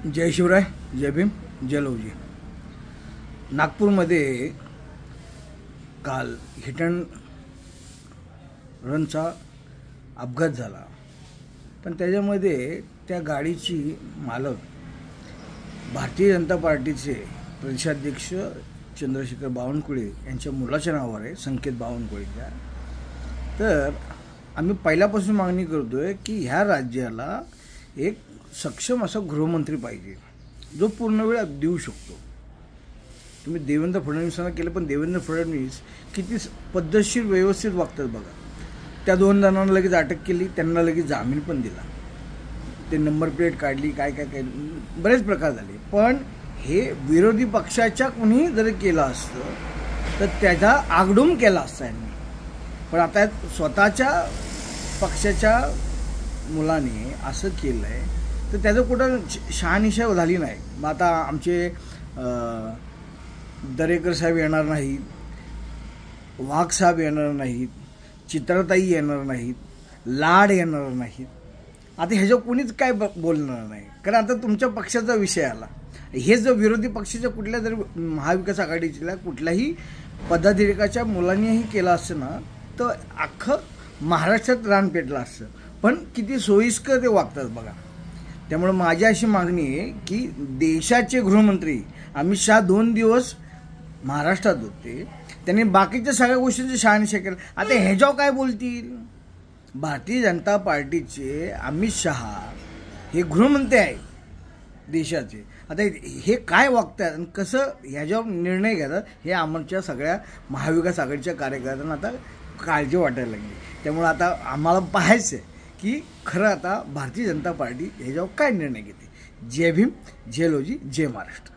जय शिवराय, जय भीम, जय लवजी। नागपूरमध्ये काल hit and रनचा अपघात झाला, पण त्याच्यामध्ये त्या गाडीची मालक भारतीय जनता पार्टीचे प्रदेशाध्यक्ष चंद्रशेखर बावनकुळे यांच्या मुलाच्या नावावर आहे, संकेत बावनकुळेच्या। तर आम्ही पहिल्यापासून मागणी करतोय की ह्या राज्याला एक सक्षम असा गृहमंत्री पाहिजे जो पूर्ण वेळ देऊ शकतो। तुम्ही देवेंद्र फडणवीसांना केलं, पण देवेंद्र फडणवीस किती पद्धतशीर व्यवस्थित वागतात बघा। त्या दोन जणांना लगेच अटक केली, त्यांना लगेच जामीन पण दिला, ते नंबर प्लेट काढली, काय काय काय बरेच प्रकार झाले। पण हे विरोधी पक्षाच्या कोणी जर केलं असतं तर त्याचा आगडूम केला असता यांनी। पण आता स्वतःच्या पक्षाच्या मुलाने असं केलं आहे तर त्याचं कुठं शहानिशा झाली नाही। मग आता आमचे दरेकर साहेब येणार नाहीत, वाघ साहेब येणार नाहीत, चित्रताई येणार नाहीत, लाड येणार नाहीत। आता ह्याच्यावर कोणीच काय बोलणार नाही, कारण आता तुमच्या पक्षाचा विषय आला। हे जर विरोधी पक्षाच्या कुठल्या जर महाविकास आघाडीच्या कुठल्याही पदाधिकाऱ्याच्या मुलांनीही केलं असतं ना तर अख्खं महाराष्ट्रात रान पेटलं असतं। पण किती सोयीस्कर ते वागतात बघा। त्यामुळे माझी अशी मागणी आहे की देशाचे गृहमंत्री अमित शहा 2 दिवस महाराष्ट्रात होते, त्यांनी बाकीच्या सगळ्या गोष्टींची शहानिशा केली। आता ह्याच्यावर काय बोलतील? भारतीय जनता पार्टीचे अमित शहा हे गृहमंत्री आहेत देशाचे। आता हे काय वागतात आणि कसं ह्याच्यावर निर्णय घेतात हे आमच्या सगळ्या महाविकास आघाडीच्या कार्यकर्त्यांना आता काळजी वाटायला लागली। त्यामुळे आता आम्हाला पाहायचं आहे की खरं आता भारतीय जनता पार्टी ह्याच्यावर काय निर्णय घेते। जय भीम, जय लवजी, जय महाराष्ट्र।